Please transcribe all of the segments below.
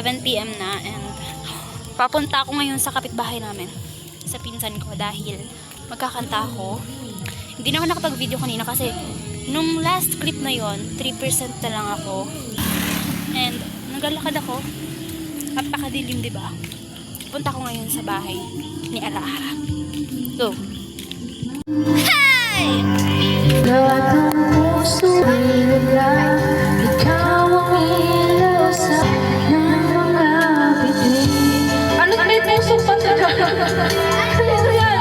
7 PM na and papunta ako ngayon sa kapitbahay namin, sa pinsan ko, dahil magkakanta ako. Hindi na ako nakapag-video kanina kasi nung last clip na yon 3% na lang ako. And naglalakad ako. Napakadilim, diba? Punta ko ngayon sa bahay ni Ara-Ara. Go! Hi! Ano may puso pa talaga? Ano yan?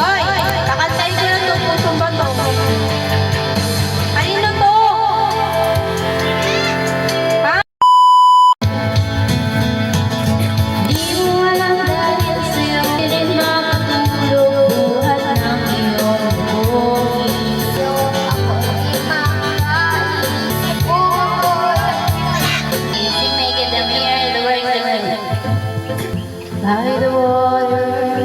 Hoy! Kakantayin ko lang itong pusong bato. Kanino to? Ha? Di mo alam dahil sa'yo rin makatulog buhat ng iyong buhok. By the water,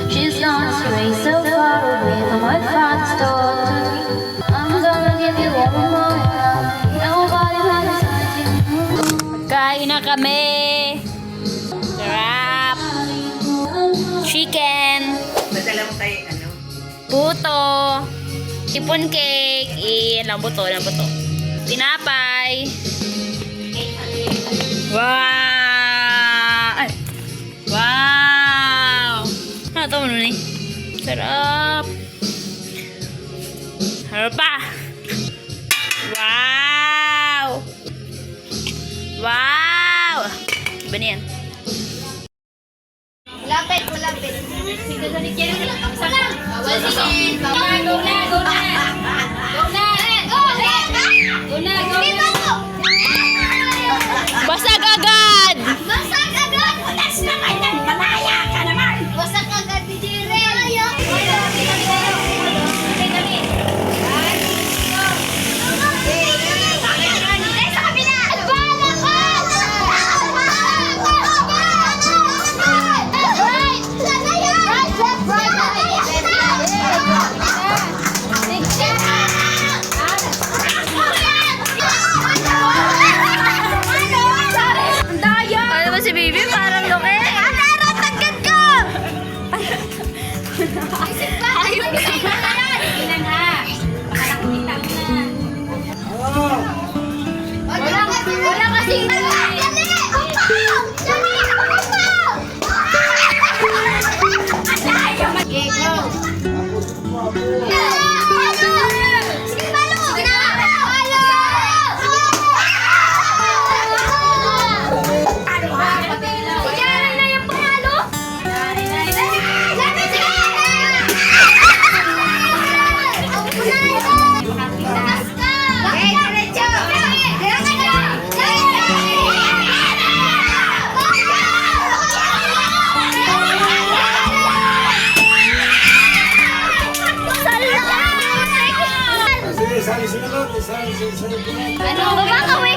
she's gone stray so far away from what father stole to me. I'm gonna give you all my love. Nobody loves like you. Kain na kami! Sarap! Chicken! Madala mo tayo, ano? Puto! Ipon cake! Ilang buto, ilang buto. Tinapay! Wow! Ay! Wow! Ano ito mo nun eh? Sarap! Harap pa! Wow! Wow! Iba na yan. Lapit. Sige, galit yan. Go na! Go na! Basag agad! Basag agad! Ulas na kayo! Malaya ka naman! Basag agad ni Jiren! Sa kabila! Bala ko! Ano ba si baby? Parang loke. Wala kasing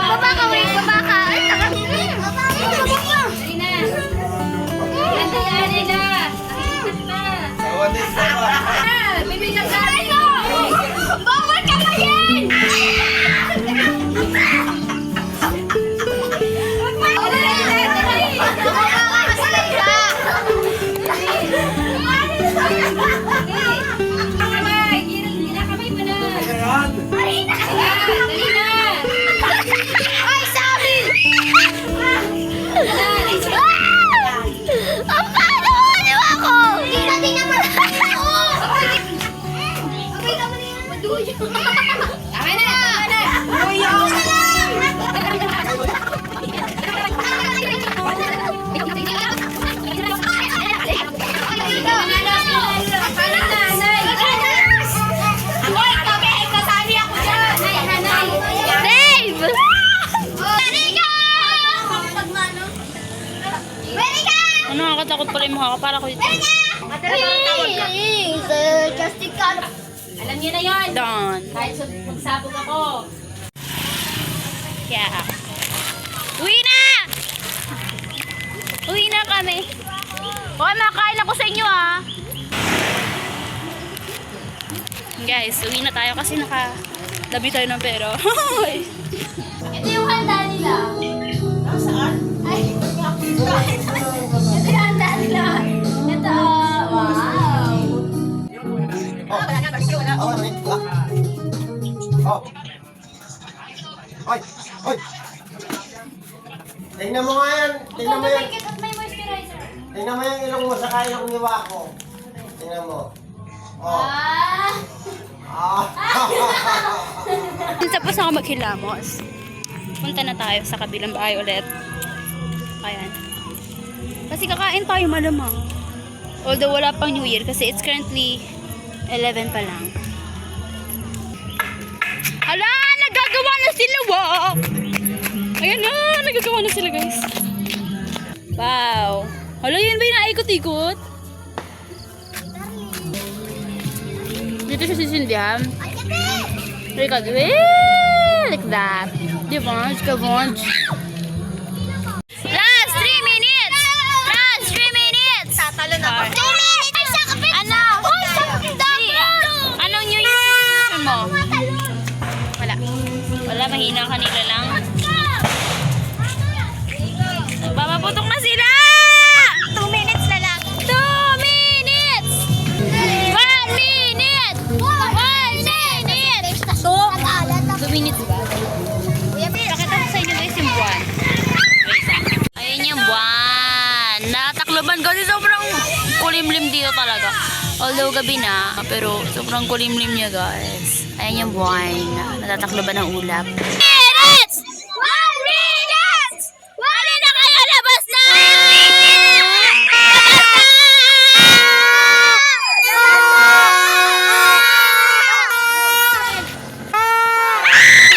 Baba ka! Ay, bawal ka pa yan! Ay, sabi! Ang paano mo ako? Tingnan mo na ako! Okay naman yan. Maduyo. Tama na! Maduyo! Ano, nakakatakot pala yung mukha ko. Para ko dito. Alam niyo na yun. Don. Kahit magsabog ako. Yeah. Uwi na! Uwi na kami. Okay, makain ako sa inyo ah. Guys, uwi na tayo kasi nakalabi tayo ng pera. Ito yung handa nila. Saan? Ay, ito yung handa nila. Ito, wow. Oh. Hoy! Hoy! Tingnan mo nga yan. Tingnan mo yan. May moisturizer. Tingnan mo yung ilong mo saka ilong niwa ko. Tingnan mo. Oh. Ah! Ah. Tapos ako maghilamos. Punta na tayo sa kabilang bahay ulit. Ayan. Kasi kakain tayo malamang. Although wala pang New Year kasi it's currently 11 pa lang. Hala! Nagagawa na sila! Wow! Ayan na! Nagagawa na sila guys. Wow! Hala, yun ba yung naikot-ikot? Dito siya sisindihan. Like that. Diba? Last 3 minutes! Last 3 minutes! Tatalo na ako. 2 minutes! Ano? Anong New Year's resolution mo? Wala. Wala, mahina kanila lang. Nagpapaputok na sila! 2 minutes na lang. 2 minutes! 1 minute! 1 minute! 2 minutes ba? Pakita ko sa inyo guys yung buwan. Ayun yung buwan. Natakloban kasi sobrang kulimlim dito talaga. Although gabi na, pero sobrang kulimlim niya guys. Ayun yung buwan. Natatakloban ng ulap. Minutes! 1 minute! Wali na kayo! Labas na!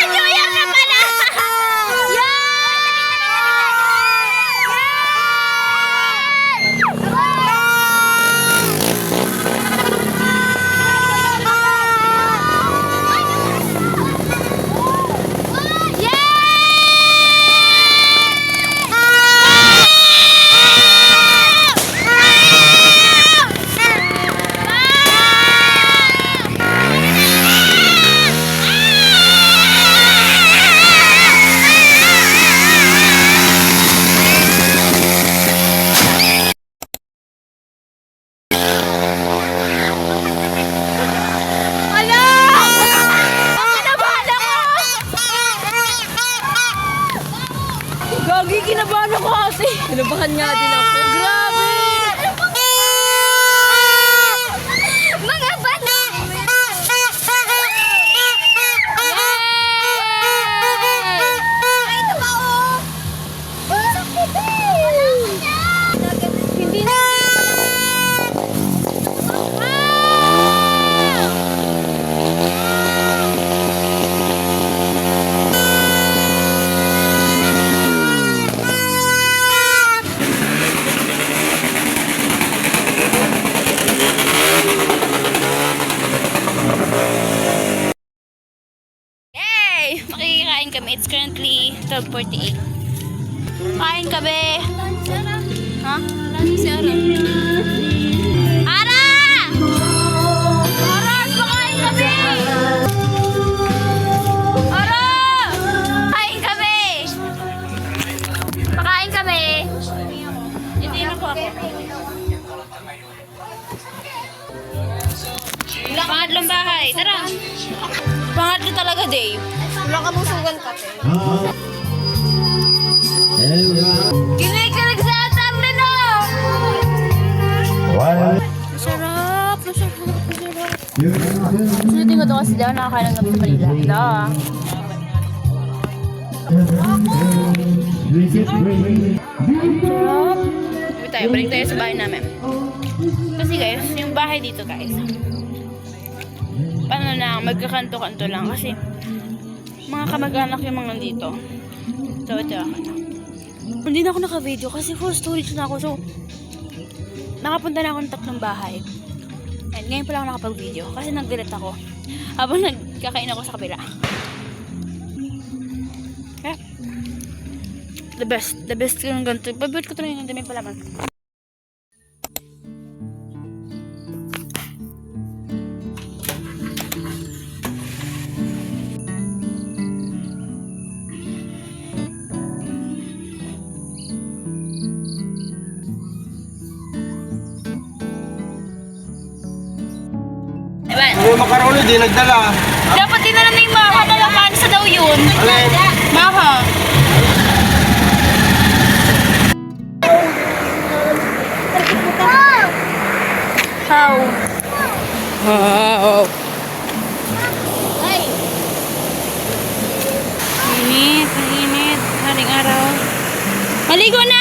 New Year na pala! Gagi, kinabahan ako kasi. Kinabahan nga din ako. Grabe! Mga bata! Ay, ito ba oh? Sakit eh! Hindi na. Yay! Makikikain kami. It's currently 12:48. Kain kami. Ha? Si Ara. Ara! Ara! Pakain kami! Ara! Kain kami! Pakain kami! Hindi na po ako. Pangatlong bahay. Tara! Pangatlo talaga, Dave. Wala ka busugan ka, te. Kinikilig sa atam na no! Masarap! Masarap! Masarap! Sulitin ko to kasi daw nakakain ng gabi sa Manila. Ila. Masarap! Balik tayo sa bahay namin. Kasi guys, yung bahay dito guys, paano na, magkakanto-kanto lang kasi mga kamag-anak yung mga dito. So, ito ako na. Hindi na ako naka-video kasi full storage na ako. So, nakapunta na ako ng 3 bahay. And ngayon pala ako nakapag-video kasi nag-delete ako habang nagkakain ako sa kabila. Yeah. The best yung ganito. Babit ko talaga yung dami palaman. Diba? Yung makaroni, di nagdala. Dapat dinala na yung maha. Paano sa daw yun? Alin? Maha. How? Wow. Init, ang init. Haring araw. Maligo na!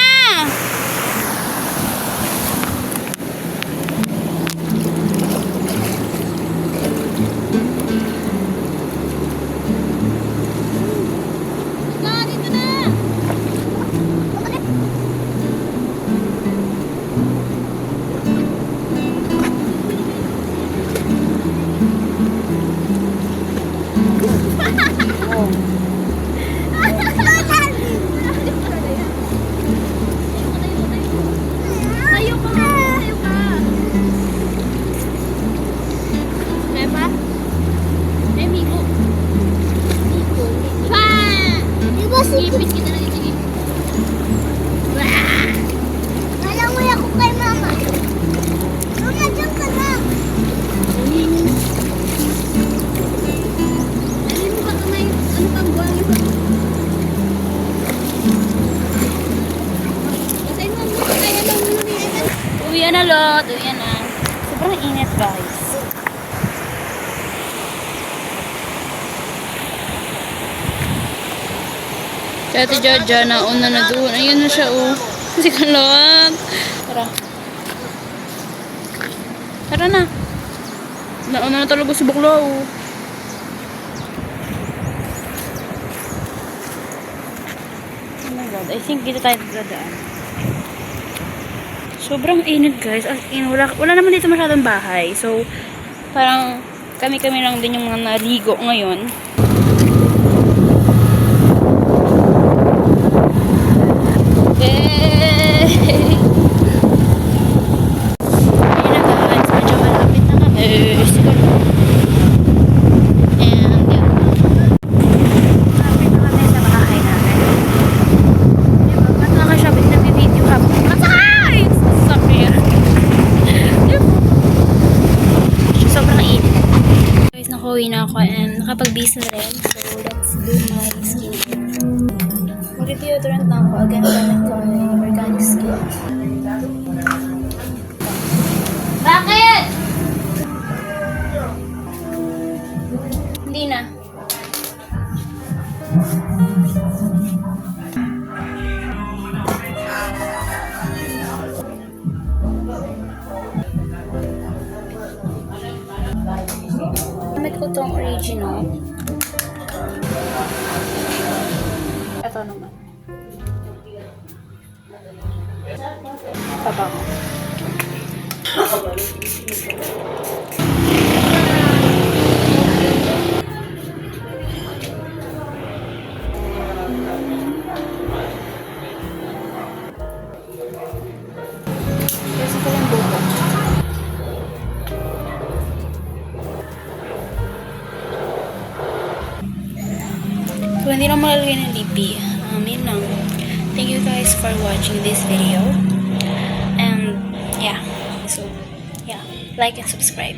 Tayo ka. Diba? Migo. Pa! Diba ipit kita na dito? Malangoy ako kay mama. Mama, dyan ka na. Alam mo ba kamay? Ano pang buwan ito? Kasi mo, kaya lang mo na. Uwian na, Lot. Uwian na. Sobrang init, guys. Si Ate Jaja, nauna na doon. Ayun na siya, oh. Si Kalot. Tara. Tara na. Nauna na talaga si Bakla, oh. Oh my God. I think dito tayo dadaan. Sobrang init, guys. As in, wala naman dito masyadong bahay. So, parang kami-kami lang din yung mga naligo ngayon. Yay! Ayun na, guys. Medyo malapit na kami. Siguro. And, yeah. Malapit na kami sa bahay namin. Diba? Ba't nakasabit na video habang masakay! Sasakyan. Diba? Sobrang init. Guys, nakuwi na ako and nakapag-bis na rin. So, let's do my skincare. Mag-deodorant na ako. Again, gamit ko ay organic skin. Bakit? Hindi na. Gamit ko tong original. Ito naman. Pabango. Kasi ko lang buko. Kung hindi lang malalagay ng lipi, yun lang. Thank you guys for watching this video. And, yeah. So, yeah. Like and subscribe.